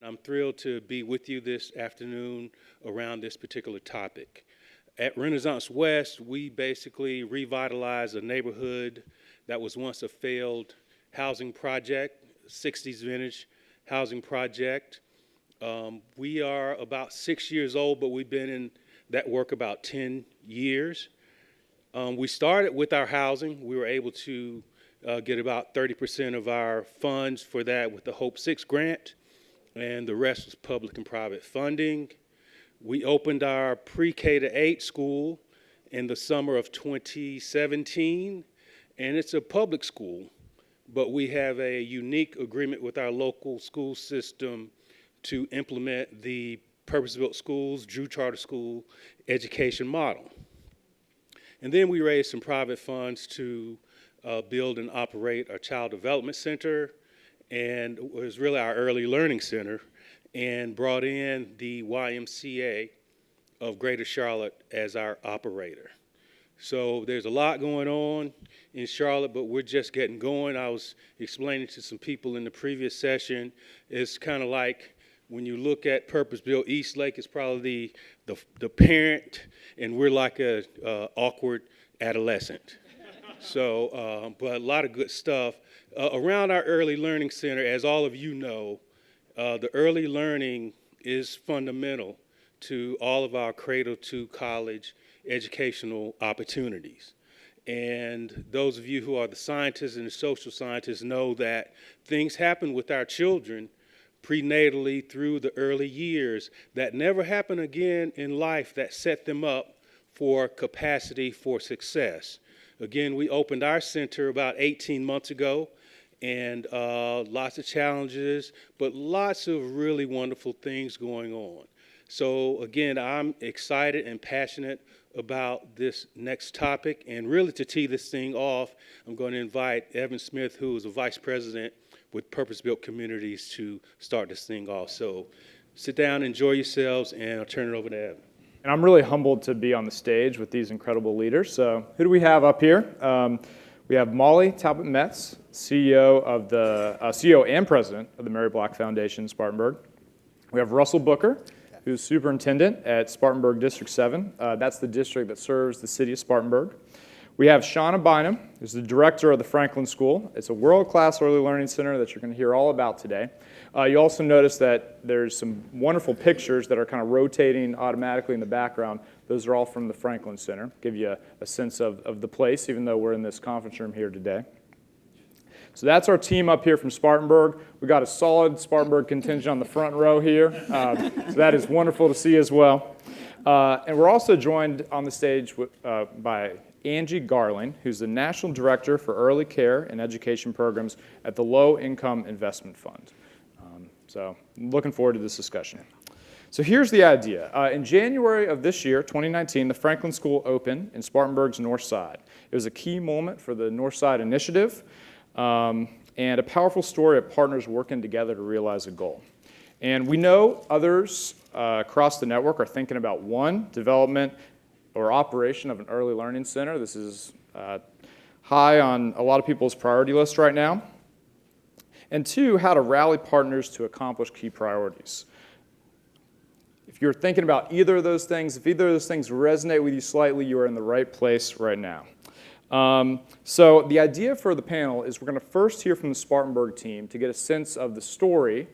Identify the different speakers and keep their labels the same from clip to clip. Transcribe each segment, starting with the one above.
Speaker 1: I'm thrilled to be with you this afternoon around this particular topic. At Renaissance West, we basically revitalized a neighborhood that was once a failed housing project, 60s vintage housing project. We are about 6 years old, but we've been in that work about 10 years. We started with our housing. We were able to get about 30% of our funds for that with the Hope 6 grant, and the rest was public and private funding. We opened our pre-K to 8 school in the summer of 2017, and it's a public school, but we have a unique agreement with our local school system to implement the purpose-built schools, Drew Charter School education model. And then we raised some private funds to build and operate a child development center, and it was really our early learning center, and brought in the YMCA of Greater Charlotte as our operator. So there's a lot going on in Charlotte, but we're just getting going. I was explaining to some people in the previous session, it's kind of like when you look at purpose-built Eastlake, it's probably the parent, and we're like a awkward adolescent. So, but a lot of good stuff. Around our early learning center, as all of you know, the early learning is fundamental to all of our cradle to college educational opportunities. And those of you who are the scientists and the social scientists know that things happen with our children prenatally through the early years that never happen again in life that set them up for capacity for success. Again, we opened our center about 18 months ago, and lots of challenges, but lots of really wonderful things going on. So again, I'm excited and passionate about this next topic, and really to tee this thing off, I'm going to invite Evan Smith, who is a vice president with Purpose-Built Communities, to start this thing off. So sit down, enjoy yourselves, and I'll turn it over to Evan.
Speaker 2: And I'm really humbled to be on the stage with these incredible leaders. So who do we have up here? We have Molly Talbot-Metz, CEO and president of the Mary Black Foundation in Spartanburg. We have Russell Booker, who's superintendent at Spartanburg District 7. That's the district that serves the city of Spartanburg. We have Shawna Bynum, who's the director of the Franklin School. It's a world-class early learning center that you're going to hear all about today. You also notice that there's some wonderful pictures that are kind of rotating automatically in the background. Those are all from the Franklin Center. Give you a sense of the place, even though we're in this conference room here today. So that's our team up here from Spartanburg. We got a solid Spartanburg contingent on the front row here. So that is wonderful to see as well. And we're also joined on the stage by Angie Garling, who's the National Director for Early Care and Education Programs at the Low Income Investment Fund. So I'm looking forward to this discussion. So here's the idea. In January of this year, 2019, the Franklin School opened in Spartanburg's North Side. It was a key moment for the North Side Initiative and a powerful story of partners working together to realize a goal. And we know others across the network are thinking about, one, development or operation of an early learning center. This is high on a lot of people's priority list right now. And two, how to rally partners to accomplish key priorities. If you're thinking about either of those things, if either of those things resonate with you slightly, you are in the right place right now. So the idea for the panel is we're going to first hear from the Spartanburg team to get a sense of the story,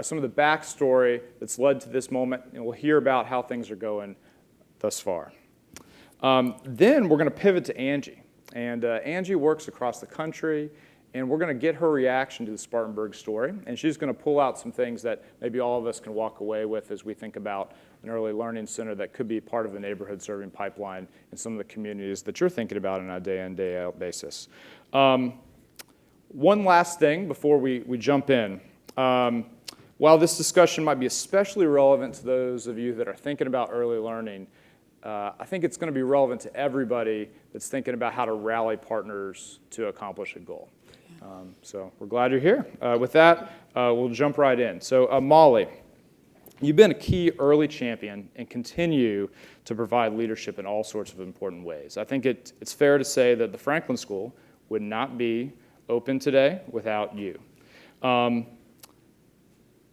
Speaker 2: some of the backstory that's led to this moment, and we'll hear about how things are going thus far. Then we're going to pivot to Angie. And Angie works across the country, and we're going to get her reaction to the Spartanburg story. And she's going to pull out some things that maybe all of us can walk away with as we think about an early learning center that could be part of the neighborhood serving pipeline in some of the communities that you're thinking about on a day-in, day-out basis. One last thing before we jump in. While this discussion might be especially relevant to those of you that are thinking about early learning, I think it's going to be relevant to everybody that's thinking about how to rally partners to accomplish a goal. So we're glad you're here. With that, we'll jump right in. So Molly, you've been a key early champion and continue to provide leadership in all sorts of important ways. I think it's fair to say that the Franklin School would not be open today without you.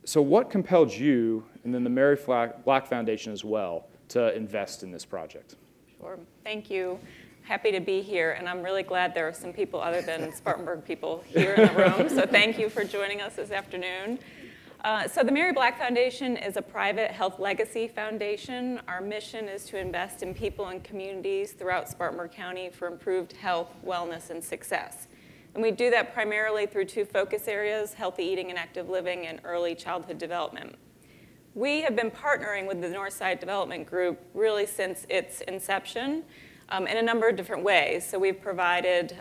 Speaker 2: So what compelled you, and then the Mary Black Foundation as well, to invest in this project?
Speaker 3: Sure. Thank you. Happy to be here, and I'm really glad there are some people other than Spartanburg people here in the room, so thank you for joining us this afternoon. So the Mary Black Foundation is a private health legacy foundation. Our mission is to invest in people and communities throughout Spartanburg County for improved health, wellness, and success. And we do that primarily through two focus areas: healthy eating and active living, and early childhood development. We have been partnering with the Northside Development Group really since its inception in a number of different ways. So we've provided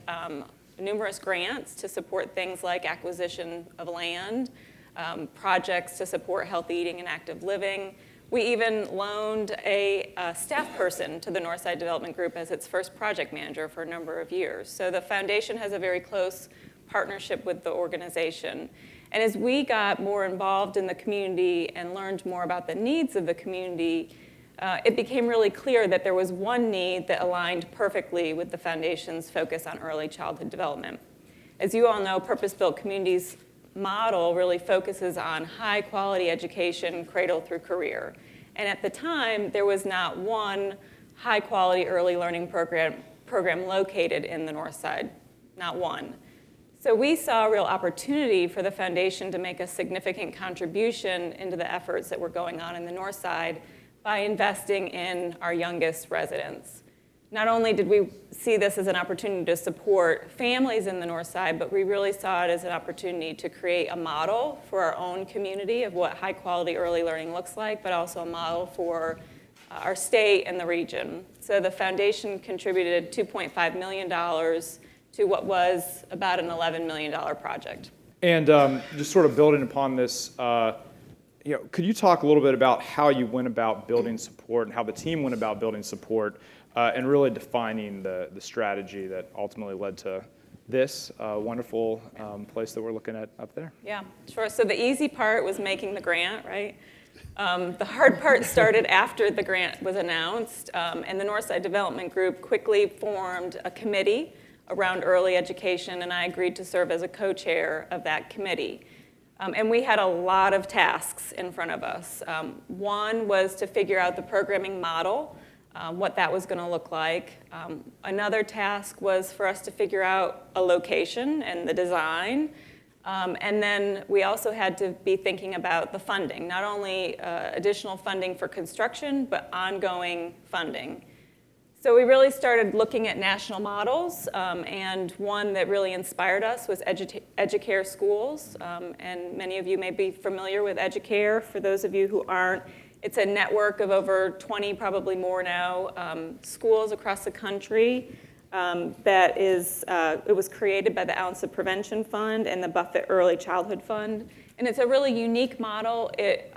Speaker 3: numerous grants to support things like acquisition of land, projects to support healthy eating and active living. We even loaned a staff person to the Northside Development Group as its first project manager for a number of years. So the foundation has a very close partnership with the organization. And as we got more involved in the community and learned more about the needs of the community, it became really clear that there was one need that aligned perfectly with the foundation's focus on early childhood development. As you all know, Purpose-Built Communities model really focuses on high quality education, cradle through career. And at the time, there was not one high quality early learning program located in the North Side, not one. So we saw a real opportunity for the foundation to make a significant contribution into the efforts that were going on in the North Side by investing in our youngest residents. Not only did we see this as an opportunity to support families in the North Side, but we really saw it as an opportunity to create a model for our own community of what high quality early learning looks like, but also a model for our state and the region. So the foundation contributed $2.5 million to what was about an $11 million project.
Speaker 2: And just sort of building upon this, could you talk a little bit about how you went about building support and how the team went about building support and really defining the strategy that ultimately led to this wonderful place that we're looking at up there?
Speaker 3: Yeah, sure. So the easy part was making the grant, right? The hard part started after the grant was announced, and the Northside Development Group quickly formed a committee around early education, and I agreed to serve as a co-chair of that committee. And we had a lot of tasks in front of us. One was to figure out the programming model, what that was going to look like. Another task was for us to figure out a location and the design. And then we also had to be thinking about the funding, not only additional funding for construction, but ongoing funding. So we really started looking at national models, and one that really inspired us was Educare schools. And many of you may be familiar with Educare. For those of you who aren't, it's a network of over 20, probably more now, schools across the country it was created by the Ounce of Prevention Fund and the Buffett Early Childhood Fund. And it's a really unique model. It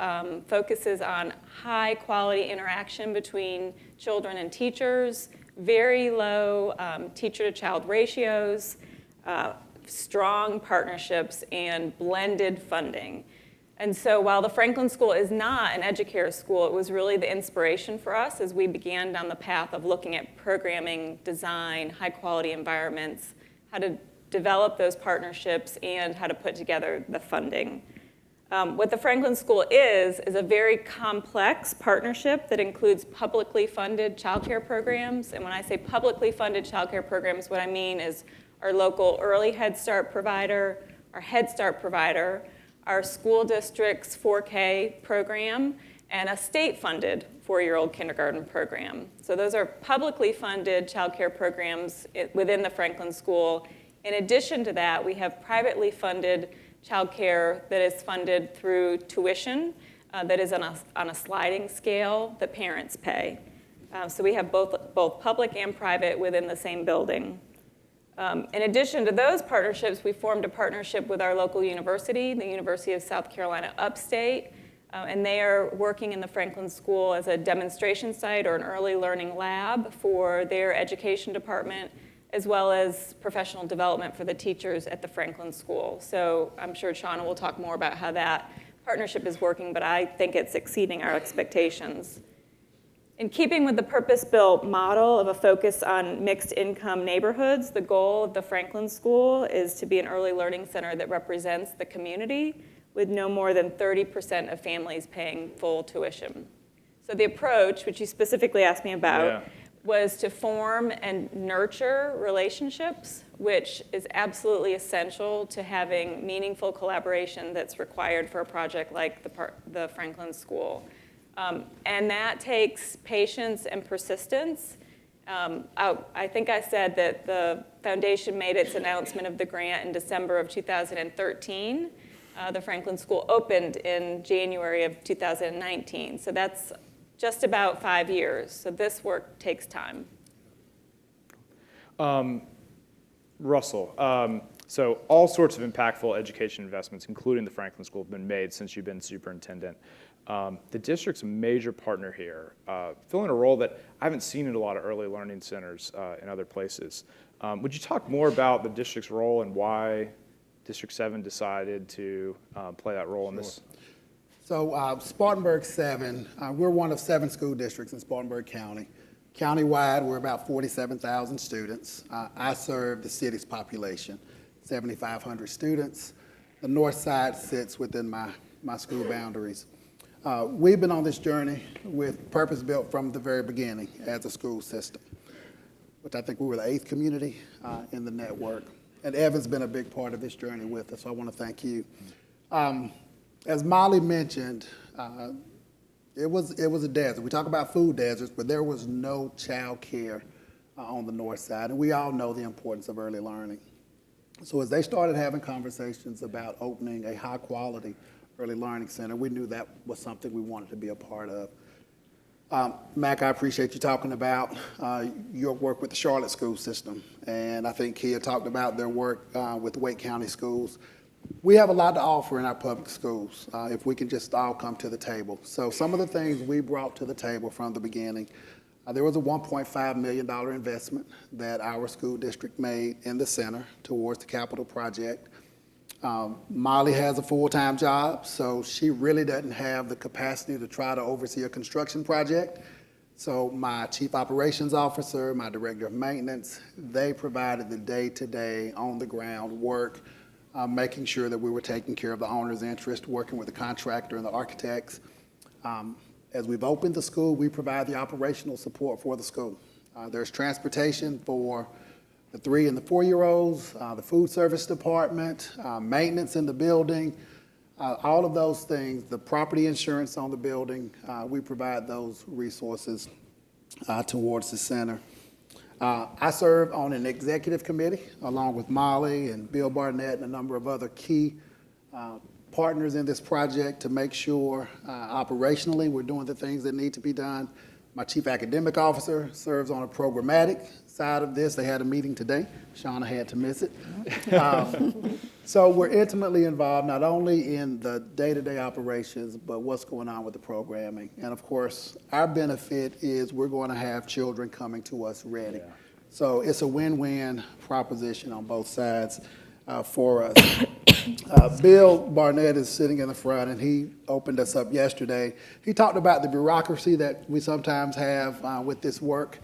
Speaker 3: focuses on high quality interaction between children and teachers, very low teacher-to-child ratios, strong partnerships, and blended funding. And so while the Franklin School is not an Educare school, it was really the inspiration for us as we began down the path of looking at programming, design, high-quality environments, how to develop those partnerships, and how to put together the funding. What the Franklin School is a very complex partnership that includes publicly funded childcare programs. And when I say publicly funded childcare programs, what I mean is our local early Head Start provider, our Head Start provider, our school district's 4K program, and a state-funded 4-year-old kindergarten program. So those are publicly funded childcare programs within the Franklin School. In addition to that, we have privately funded childcare that is funded through tuition that is on a sliding scale that parents pay. So we have both public and private within the same building. In addition to those partnerships, we formed a partnership with our local university, the University of South Carolina Upstate, and they are working in the Franklin School as a demonstration site or an early learning lab for their education department, as well as professional development for the teachers at the Franklin School. So I'm sure Shawna will talk more about how that partnership is working, but I think it's exceeding our expectations. In keeping with the purpose-built model of a focus on mixed-income neighborhoods, the goal of the Franklin School is to be an early learning center that represents the community with no more than 30% of families paying full tuition. So the approach, which you specifically asked me about, was to form and nurture relationships, which is absolutely essential to having meaningful collaboration that's required for a project like the Franklin School. And that takes patience and persistence. I think I said that the foundation made its announcement of the grant in December of 2013. The Franklin School opened in January of 2019. So that's just about 5 years. So this work takes time.
Speaker 2: Russell, so all sorts of impactful education investments, including the Franklin School, have been made since you've been superintendent. The district's a major partner here, filling a role that I haven't seen in a lot of early learning centers in other places. Would you talk more about the district's role and why District 7 decided to play that role in this?
Speaker 4: So Spartanburg 7, we're one of 7 school districts in Spartanburg County. Countywide, we're about 47,000 students. I serve the city's population, 7,500 students. The north side sits within my school boundaries. We've been on this journey with purpose built from the very beginning as a school system, which I think we were the 8th community in the network. And Evan's been a big part of this journey with us, so I want to thank you. As Molly mentioned, it was a desert. We talk about food deserts, but there was no child care on the north side, and we all know the importance of early learning. So as they started having conversations about opening a high-quality early learning center, we knew that was something we wanted to be a part of. MACK, I appreciate you talking about your work with the Charlotte school system, and I think Kia talked about their work with the Wake County schools. We have a lot to offer in our public schools if we can just all come to the table. So some of the things we brought to the table from the beginning, there was a $1.5 million investment that our school district made in the center towards the capital project. Molly has a full-time job, so she really doesn't have the capacity to try to oversee a construction project. So my chief operations officer, my director of maintenance, they provided the day-to-day, on-the-ground work, making sure that we were taking care of the owner's interest, working with the contractor and the architects. As we've opened the school, we provide the operational support for the school. There's transportation for the 3 and the 4-year-olds, the food service department, maintenance in the building, all of those things, the property insurance on the building, we provide those resources towards the center. I serve on an executive committee along with Molly and Bill Barnett and a number of other key partners in this project to make sure operationally we're doing the things that need to be done. My chief academic officer serves on a programmatic side of this. They had a meeting today. Shawna had to miss it. So we're intimately involved not only in the day-to-day operations, but what's going on with the programming. And of course, our benefit is we're going to have children coming to us ready. Yeah. So it's a win-win proposition on both sides for us. Bill Barnett is sitting in the front, and he opened us up yesterday. He talked about the bureaucracy that we sometimes have with this work.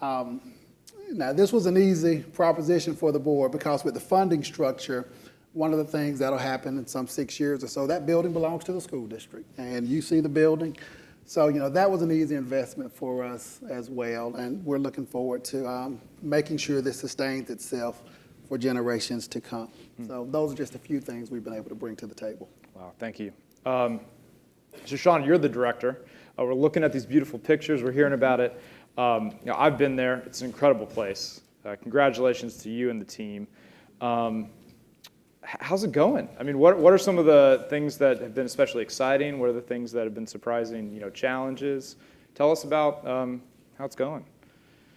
Speaker 4: Now, this was an easy proposition for the board because with the funding structure, one of the things that'll happen in some 6 years or so, that building belongs to the school district, and you see the building. So, you know, that was an easy investment for us as well, and we're looking forward to making sure this sustains itself for generations to come. So those are just a few things we've been able to bring to the table.
Speaker 2: Wow, thank you. So Shawna, you're the director. We're looking at these beautiful pictures. We're hearing about it. You know, I've been there. It's an incredible place. Congratulations to you and the team. How's it going? I mean, what are some of the things that have been especially exciting? What are the things that have been surprising, challenges? Tell us about how it's going.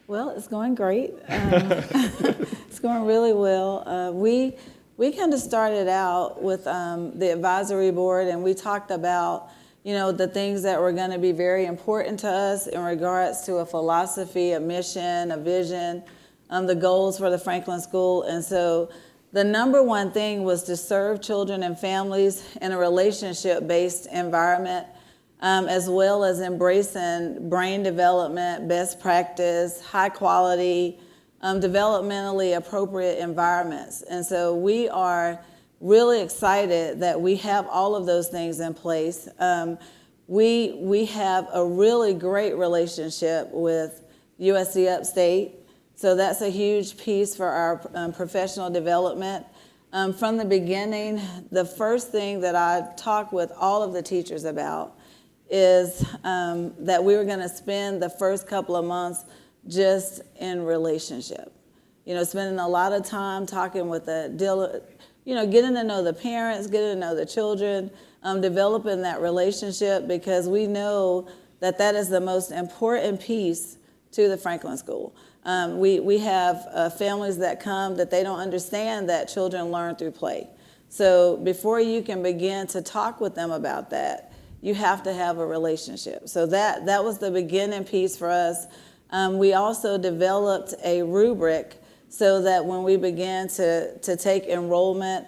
Speaker 5: Well, it's going great. It's going really well. We kind of started out with the advisory board, and we talked about, the things that were going to be very important to us in regards to a philosophy, a mission, a vision, the goals for the Franklin School. And so the number one thing was to serve children and families in a relationship-based environment, as well as embracing brain development, best practice, high quality, developmentally appropriate environments. And so we are really excited that we have all of those things in place. We have a really great relationship with USC Upstate, so that's a huge piece for our professional development. From the beginning, the first thing that I talked with all of the teachers about is that we were going to spend the first couple of months just in relationship. You know, spending a lot of time talking with getting to know the parents, getting to know the children, developing that relationship, because we know that that is the most important piece to the Franklin School. We have families that come that they don't understand that children learn through play. So before you can begin to talk with them about that, you have to have a relationship. So that was the beginning piece for us. We also developed a rubric so that when we began to take enrollment,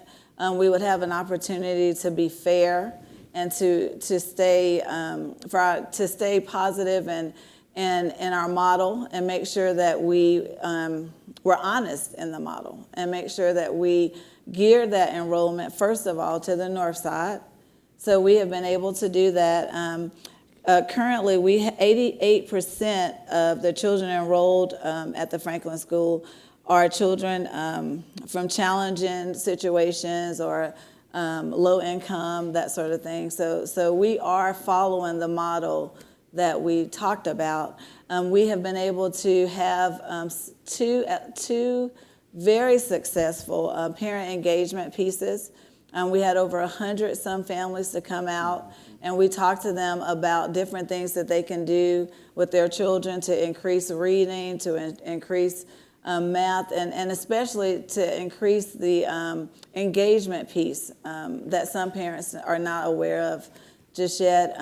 Speaker 5: we would have an opportunity to be fair and to stay positive and in our model, and make sure that we were honest in the model, and make sure that we geared that enrollment, first of all, to the north side. So we have been able to do that. Currently, 88% of the children enrolled at the Franklin School are children from challenging situations or low income, that sort of thing. So we are following the model that we talked about. We have been able to have two very successful parent engagement pieces. We had over 100 some families to come out, and we talked to them about different things that they can do with their children to increase reading, to increase math, and especially to increase the engagement piece that some parents are not aware of just yet.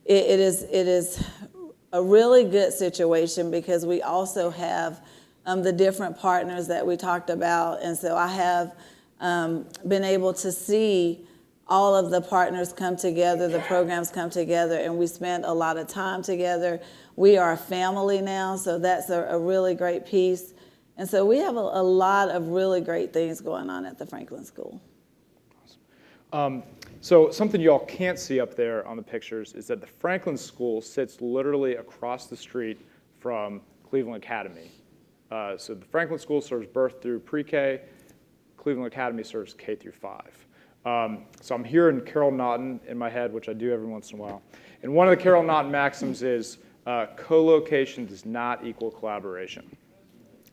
Speaker 5: It is a really good situation because we also have the different partners that we talked about, and so I have been able to see all of the partners come together, the programs come together, and we spend a lot of time together. We are a family now, so that's a really great piece. And so we have a lot of really great things going on at the Franklin School.
Speaker 2: Awesome. So something you all can't see up there on the pictures is that the Franklin School sits literally across the street from Cleveland Academy. So the Franklin School serves birth through pre-K. Cleveland Academy serves K through 5. So I'm hearing Carol Naughton in my head, which I do every once in a while. And one of the Carol Naughton maxims is co-location does not equal collaboration.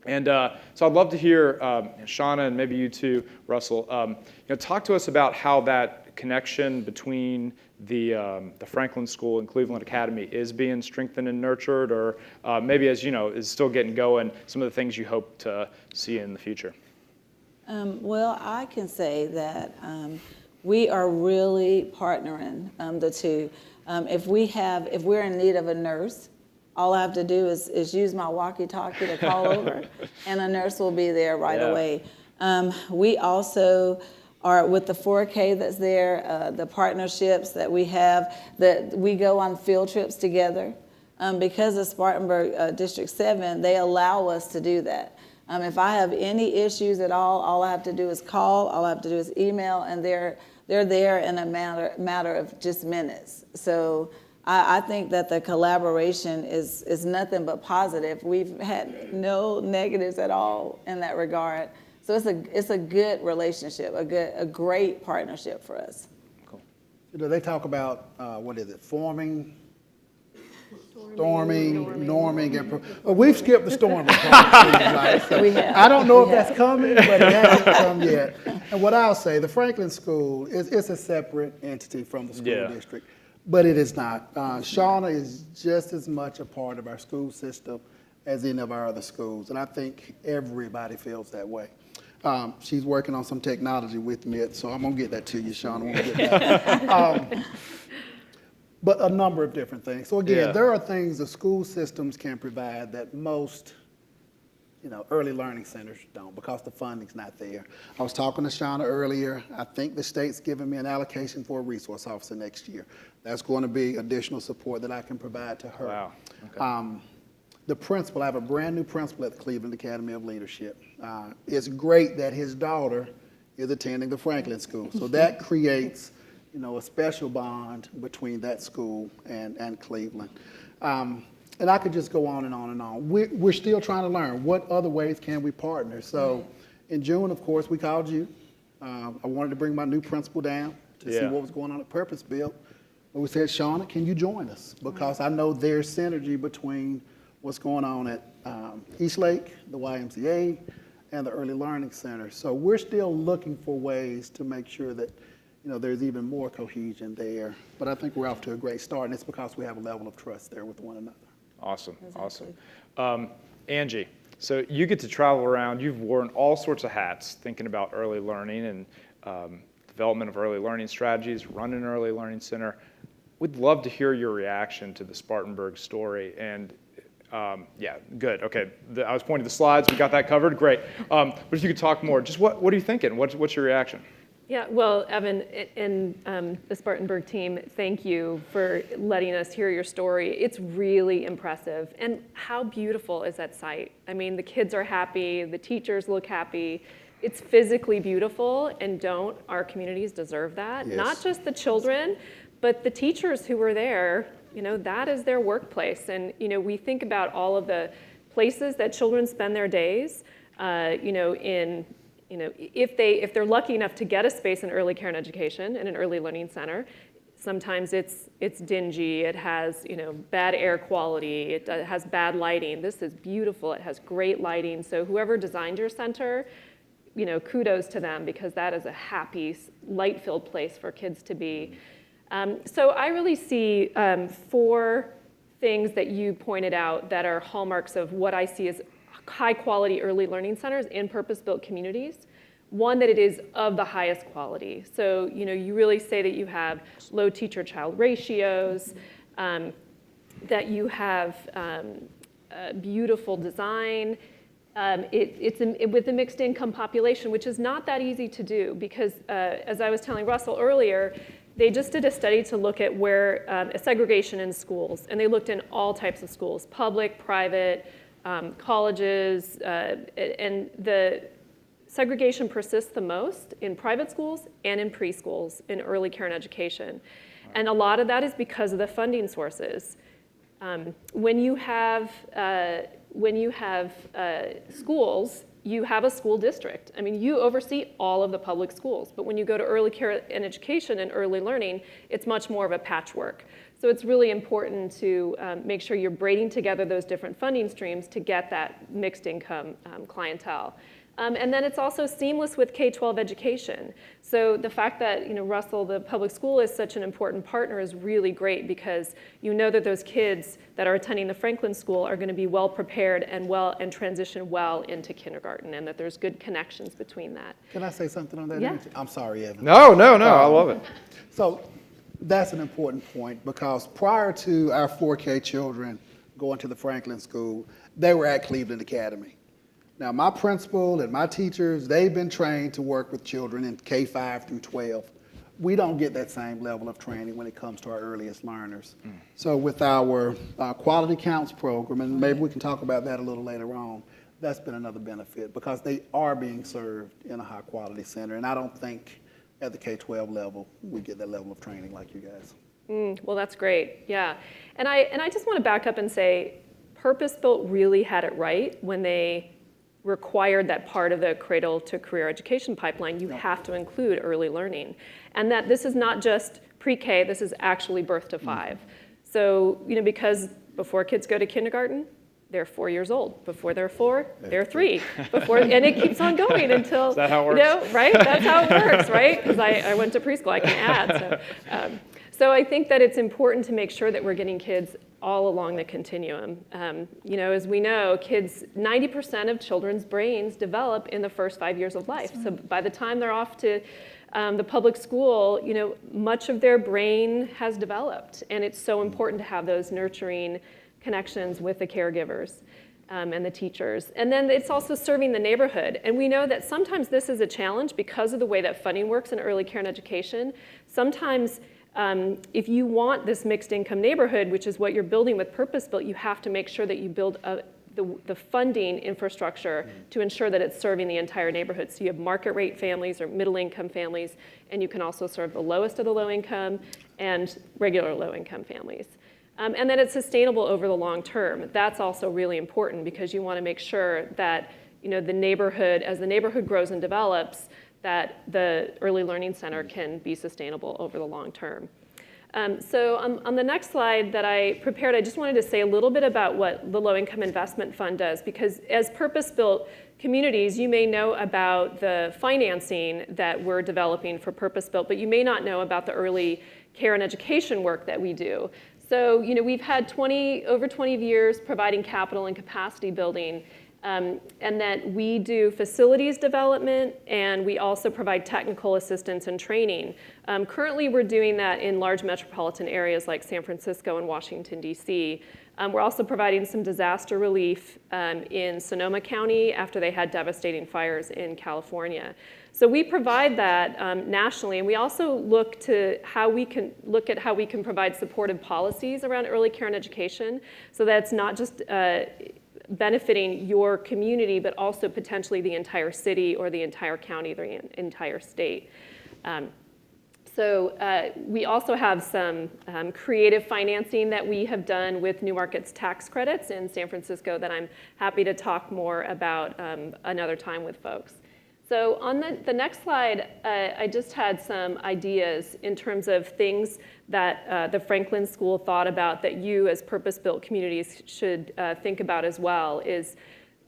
Speaker 2: And so I'd love to hear Shawna, and maybe you too, Russell, talk to us about how that connection between the Franklin School and Cleveland Academy is being strengthened and nurtured, or maybe as is still getting going, some of the things you hope to see in the future.
Speaker 5: Well, I can say that we are really partnering the two. If we're in need of a nurse, all I have to do is use my walkie-talkie to call over, and a nurse will be there right away. We also are with the 4K that's there, the partnerships that we have, that we go on field trips together. Because of Spartanburg District 7, they allow us to do that. If I have any issues at all I have to do is call, all I have to do is email, and they're there in a matter of just minutes. So I think that the collaboration is nothing but positive. We've had no negatives at all in that regard. So it's a good relationship, a great partnership for us.
Speaker 2: Cool.
Speaker 4: They talk about, forming, storming, norming, and we've skipped the storming part. Right? So
Speaker 5: We have.
Speaker 4: I don't know if that's coming, but it hasn't come yet. And what I'll say, the Franklin School is a separate entity from the school district, but it is not. Shawna is just as much a part of our school system as any of our other schools, and I think everybody feels that way. She's working on some technology with me, so I'm gonna get that to you, Shawna, when we get back. But a number of different things. So again, there are things the school systems can provide that most, early learning centers don't, because the funding's not there. I was talking to Shawna earlier. I think the state's giving me an allocation for a resource officer next year. That's going to be additional support that I can provide to her.
Speaker 2: Wow. Okay.
Speaker 4: The principal, I have a brand new principal at the Cleveland Academy of Leadership. It's great that his daughter is attending the Franklin School. So that creates, you know, a special bond between that school and Cleveland. And I could just go on and on and on. We're still trying to learn what other ways can we partner. So in June, of course, we called you. I wanted to bring my new principal down to see what was going on at Purpose Built. But we said, Shawna, can you join us? Because I know there's synergy between what's going on at Eastlake, the YMCA, and the Early Learning Center. So we're still looking for ways to make sure that, you know, there's even more cohesion there. But I think we're off to a great start, and it's because we have a level of trust there with one another.
Speaker 2: Awesome,
Speaker 5: Exactly.
Speaker 2: awesome. Angie, so you get to travel around. You've worn all sorts of hats thinking about early learning and development of early learning strategies, run an early learning center. We'd love to hear your reaction to the Spartanburg story. And yeah, good. Okay, I was pointing to the slides. We got that covered. Great. But if you could talk more, just what are you thinking? What's your reaction?
Speaker 6: Yeah, well, Evan and the Spartanburg team, thank you for letting us hear your story. It's really impressive. And how beautiful is that site? I mean, the kids are happy, the teachers look happy. It's physically beautiful, and don't our communities deserve that?
Speaker 4: Yes.
Speaker 6: Not just the children, but the teachers who were there, you know, that is their workplace. And, you know, we think about all of the places that children spend their days, you know, if they're lucky enough to get a space in early care and education in an early learning center, sometimes it's dingy, it has, you know, bad air quality, it has bad lighting. This is beautiful, it has great lighting. So whoever designed your center, you know, kudos to them, because that is a happy, light-filled place for kids to be. So I really see 4 things that you pointed out that are hallmarks of what I see as high-quality early learning centers in purpose-built communities. One, that it is of the highest quality. So, you know, you really say that you have low teacher-child ratios, that you have beautiful design. It's with a mixed income population, which is not that easy to do, because as I was telling Russell earlier, they just did a study to look at where segregation in schools, and they looked in all types of schools, public, private, colleges, and the segregation persists the most in private schools and in preschools in early care and education. And a lot of that is because of the funding sources. When you have schools, you have a school district. I mean, you oversee all of the public schools, but when you go to early care and education and early learning, it's much more of a patchwork. So it's really important to make sure you're braiding together those different funding streams to get that mixed income clientele. And then it's also seamless with K-12 education. So the fact that, you know, Russell, the public school is such an important partner is really great, because you know that those kids that are attending the Franklin School are going to be well prepared and transition well into kindergarten, and that there's good connections between that.
Speaker 4: Can I say something on that?
Speaker 6: Yeah.
Speaker 4: I'm sorry, Evan.
Speaker 2: No, I love it.
Speaker 4: So that's an important point, because prior to our 4K children going to the Franklin School, they were at Cleveland Academy. Now, my principal and my teachers, they've been trained to work with children in K-5 through 12. We don't get that same level of training when it comes to our earliest learners. So with our Quality Counts program, and maybe we can talk about that a little later on, that's been another benefit, because they are being served in a high-quality center. And I don't think at the K-12 level we get that level of training like you guys.
Speaker 6: Well, that's great, yeah. And I just want to back up and say, Purpose Built really had it right when they required that part of the cradle to career education pipeline, you have to include early learning. And that this is not just pre-K, this is actually birth to 5. So, you know, because before kids go to kindergarten, they're 4 years old. Before they're 4, they're 3. And it keeps on going until,
Speaker 2: Is that how it works?
Speaker 6: you know, right? That's how it works, right? Because I went to preschool, I can add. So I think that it's important to make sure that we're getting kids all along the continuum. You know, as we know, 90% of children's brains develop in the first 5 years of life. So by the time they're off to the public school, you know, much of their brain has developed. And it's so important to have those nurturing connections with the caregivers and the teachers. And then it's also serving the neighborhood. And we know that sometimes this is a challenge because of the way that funding works in early care and education. Sometimes if you want this mixed income neighborhood, which is what you're building with Purpose Built, you have to make sure that you build a the funding infrastructure to ensure that it's serving the entire neighborhood. So you have market rate families or middle income families, and you can also serve the lowest of the low income and regular low income families. And that it's sustainable over the long term. That's also really important because you want to make sure that the neighborhood, as the neighborhood grows and develops, that the early learning center can be sustainable over the long term. So on the next slide that I prepared, I just wanted to say a little bit about what the Low Income Investment Fund does, because as purpose-built communities, you may know about the financing that we're developing for purpose-built, but you may not know about the early care and education work that we do. So we've had over 20 years providing capital and capacity building, and that we do facilities development, and we also provide technical assistance and training. Currently, we're doing that in large metropolitan areas like San Francisco and Washington, D.C. We're also providing some disaster relief in Sonoma County after they had devastating fires in California. So we provide that nationally, and we also look at how we can provide supportive policies around early care and education, so that it's not just benefiting your community, but also potentially the entire city or the entire county, the entire state. So we also have some creative financing that we have done with New Markets tax credits in San Francisco that I'm happy to talk more about another time with folks. So on the next slide, I just had some ideas in terms of things that the Franklin School thought about that you as purpose-built communities should think about as well,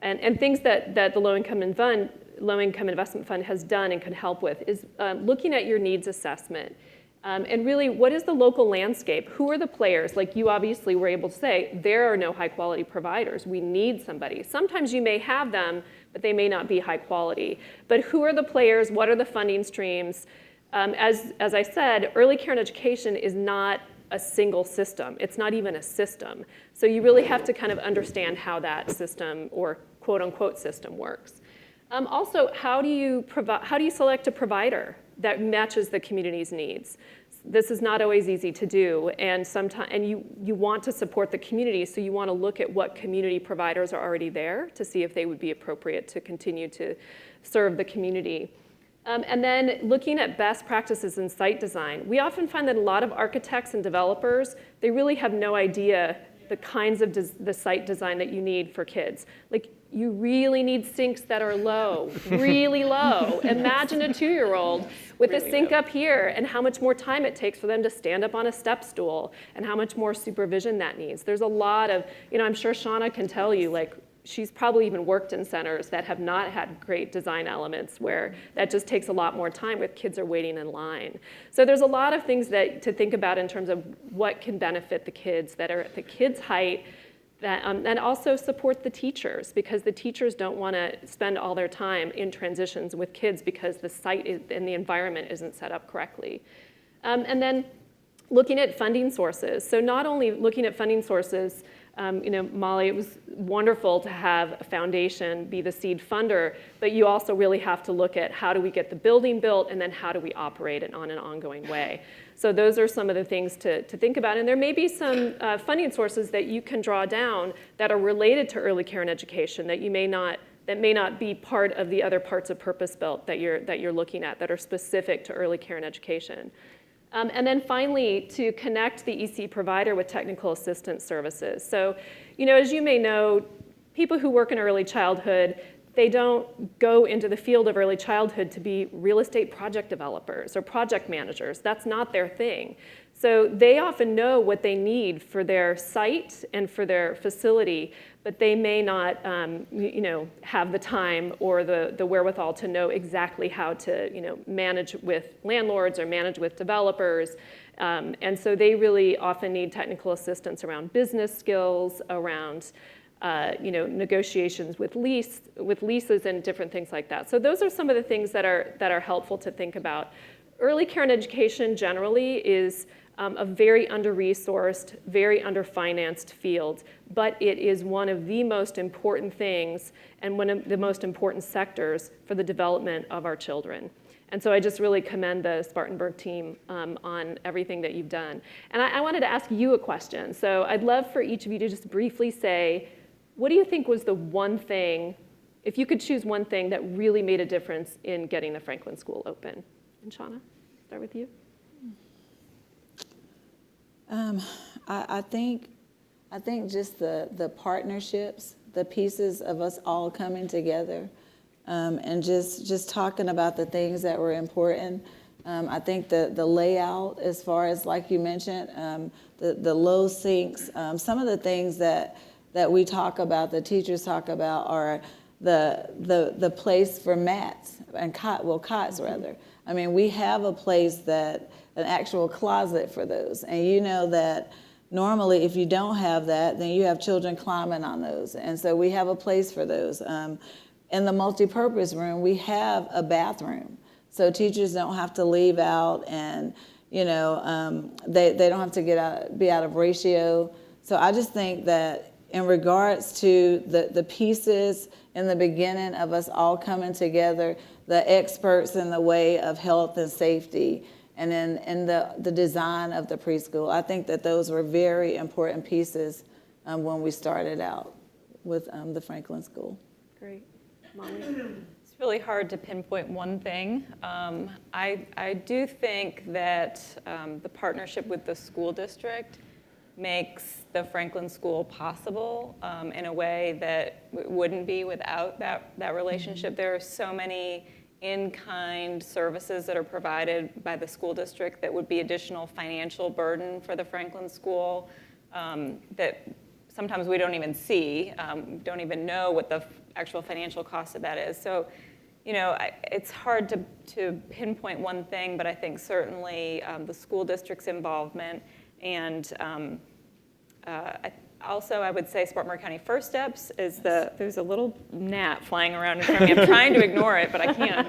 Speaker 6: and things that the Low Income Investment Fund has done and can help with is looking at your needs assessment. And really, what is the local landscape? Who are the players? Like you obviously were able to say, there are no high quality providers. We need somebody. Sometimes you may have them, but they may not be high quality. But who are the players? What are the funding streams? As I said, early care and education is not a single system. It's not even a system. So you really have to kind of understand how that system or quote unquote system works. Also, how do you select a provider that matches the community's needs? This is not always easy to do, and you want to support the community, so you want to look at what community providers are already there to see if they would be appropriate to continue to serve the community. And then looking at best practices in site design. We often find that a lot of architects and developers, they really have no idea the kinds of the site design that you need for kids. Like, you really need sinks that are low, really low. Imagine a 2-year-old with a sink up here and how much more time it takes for them to stand up on a step stool and how much more supervision that needs. There's a lot of, I'm sure Shawna can tell you, like, she's probably even worked in centers that have not had great design elements where that just takes a lot more time with kids are waiting in line. So there's a lot of things to think about in terms of what can benefit the kids that are at the kids' height, and also support the teachers, because the teachers don't want to spend all their time in transitions with kids because the site and the environment isn't set up correctly. And then looking at funding sources. So not only looking at funding sources, Molly, it was wonderful to have a foundation be the seed funder, but you also really have to look at how do we get the building built and then how do we operate it on an ongoing way. So those are some of the things to think about. And there may be some funding sources that you can draw down that are related to early care and education that may not be part of the other parts of purpose-built that you're looking at that are specific to early care and education. And then finally, to connect the EC provider with technical assistance services. So, as you may know, people who work in early childhood, they don't go into the field of early childhood to be real estate project developers or project managers. That's not their thing. So they often know what they need for their site and for their facility, but they may not have the time or the wherewithal to know exactly how to manage with landlords or manage with developers. And so they really often need technical assistance around business skills, around negotiations with leases and different things like that. So those are some of the things that are helpful to think about. Early care and education generally is a very under-resourced, very under-financed field, but it is one of the most important things and one of the most important sectors for the development of our children. And so I just really commend the Spartanburg team on everything that you've done. And I wanted to ask you a question. So I'd love for each of you to just briefly say, what do you think was the one thing, if you could choose one thing that really made a difference in getting the Franklin School open? And Shawna, start with you.
Speaker 5: I think just the partnerships, the pieces of us all coming together, and just talking about the things that were important. I think the layout, as far as, like you mentioned, the low sinks, some of the things that we talk about, the teachers talk about, are the place for mats and cots rather. I mean, we have a place an actual closet for those, and you know that normally if you don't have that, then you have children climbing on those, and so we have a place for those. In the multipurpose room, we have a bathroom, so teachers don't have to leave out, and they don't have to be out of ratio. So I just think that in regards to the pieces in the beginning of us all coming together, the experts in the way of health and safety, and then in the design of the preschool, I think that those were very important pieces when we started out with the Franklin School.
Speaker 6: Great. Molly?
Speaker 3: It's really hard to pinpoint one thing. I do think that the partnership with the school district makes the Franklin School possible in a way that wouldn't be without that relationship. There are so many in-kind services that are provided by the school district that would be additional financial burden for the Franklin School that sometimes we don't even see, don't even know what the actual financial cost of that is. So, it's hard to pinpoint one thing, but I think certainly the school district's involvement, and I would say Spartanburg County First Steps is there's a little gnat flying around in front of me. I'm trying to ignore it, but I can't.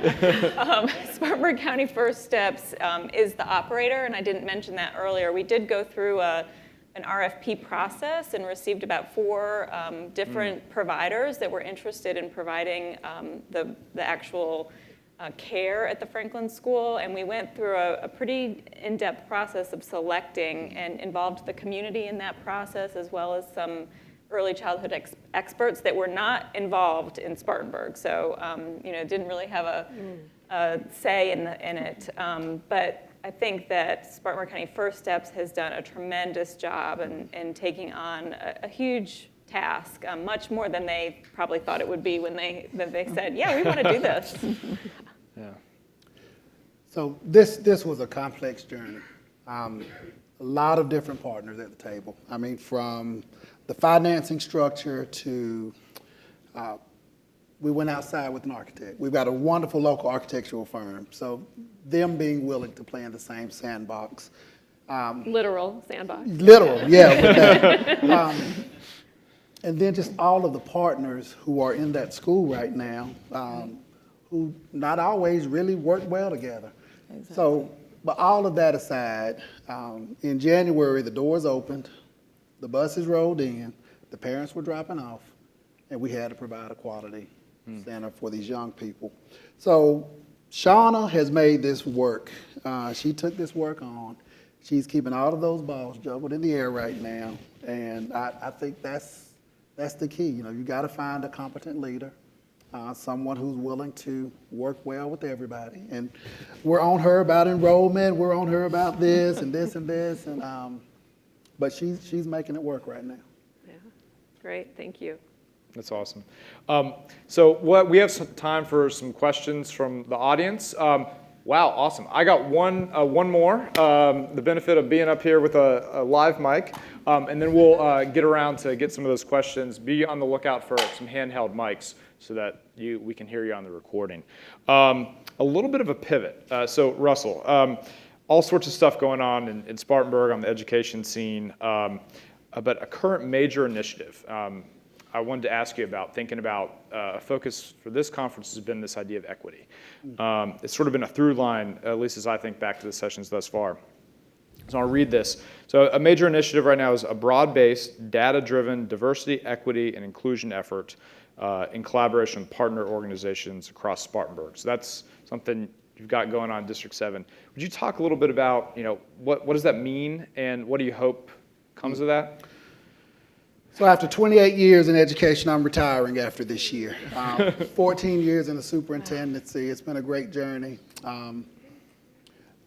Speaker 3: Spartanburg County First Steps is the operator, and I didn't mention that earlier. We did go through an RFP process and received about 4 different providers that were interested in providing the actual care at the Franklin School, and we went through a pretty in-depth process of selecting and involved the community in that process, as well as some early childhood experts that were not involved in Spartanburg, so didn't really have a say in it. But I think that Spartanburg County First Steps has done a tremendous job in taking on a huge task, much more than they probably thought it would be when they said, yeah, we want to do this.
Speaker 2: Yeah.
Speaker 4: So this was a complex journey. A lot of different partners at the table. I mean, from the financing structure to, we went outside with an architect. We've got a wonderful local architectural firm. So them being willing to play in the same sandbox.
Speaker 6: Literal sandbox.
Speaker 4: Literal, yeah. With that. And then just all of the partners who are in that school right now, who not always really work well together.
Speaker 5: Exactly.
Speaker 4: So, but all of that aside, in January, the doors opened, the buses rolled in, the parents were dropping off, and we had to provide a quality center for these young people. So Shawna has made this work. She took this work on. She's keeping all of those balls juggled in the air right now, and I think that's the key. You got to find a competent leader. Someone who's willing to work well with everybody. And we're on her about enrollment, we're on her about this and this and this, and but she's making it work right now.
Speaker 6: Yeah, great, thank you.
Speaker 2: That's awesome. So we have some time for some questions from the audience. Wow, awesome. I got one more, the benefit of being up here with a live mic, and then we'll get around to get some of those questions. Be on the lookout for some handheld mics so that we can hear you on the recording. A little bit of a pivot. So Russell, all sorts of stuff going on in Spartanburg on the education scene, but a current major initiative I wanted to ask you about, thinking about a focus for this conference has been this idea of equity. It's sort of been a through line, at least as I think back to the sessions thus far. So I'll read this. So a major initiative right now is a broad-based, data-driven diversity, equity, and inclusion effort in collaboration with partner organizations across Spartanburg. So that's something you've got going on in District 7. Would you talk a little bit about, what does that mean, and what do you hope comes of that?
Speaker 4: So after 28 years in education, I'm retiring after this year. 14 years in the superintendency. It's been a great journey. And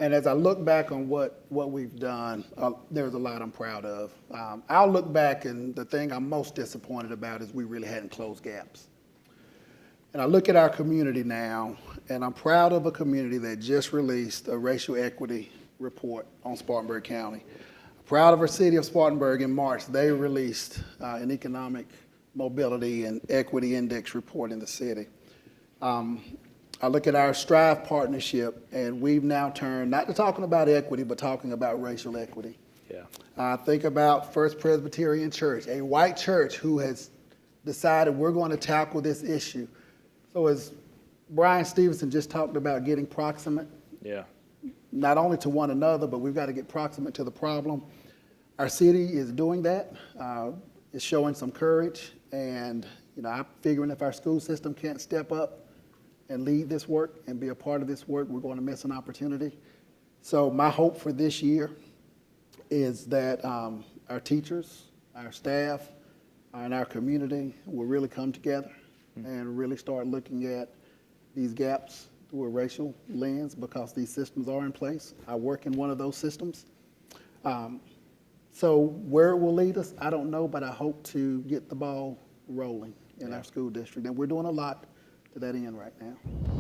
Speaker 4: as I look back on what we've done, there's a lot I'm proud of. I'll look back, and the thing I'm most disappointed about is we really hadn't closed gaps. And I look at our community now, and I'm proud of a community that just released a racial equity report on Spartanburg County. Proud of our city of Spartanburg. In March, they released an economic mobility and equity index report in the city. I look at our Strive partnership, and we've now turned, not to talking about equity, but talking about racial equity.
Speaker 2: Yeah.
Speaker 4: Think about First Presbyterian Church, a white church who has decided we're going to tackle this issue. So as Brian Stevenson just talked about getting proximate,
Speaker 2: Yeah.
Speaker 4: not only to one another, but we've got to get proximate to the problem. Our city is doing that. It's showing some courage, and I'm figuring if our school system can't step up and lead this work and be a part of this work, we're going to miss an opportunity. So my hope for this year is that our teachers, our staff, and our community will really come together and really start looking at these gaps through a racial lens, because these systems are in place. I work in one of those systems. So where it will lead us, I don't know, but I hope to get the ball rolling in our school district. And we're doing a lot to that end right now.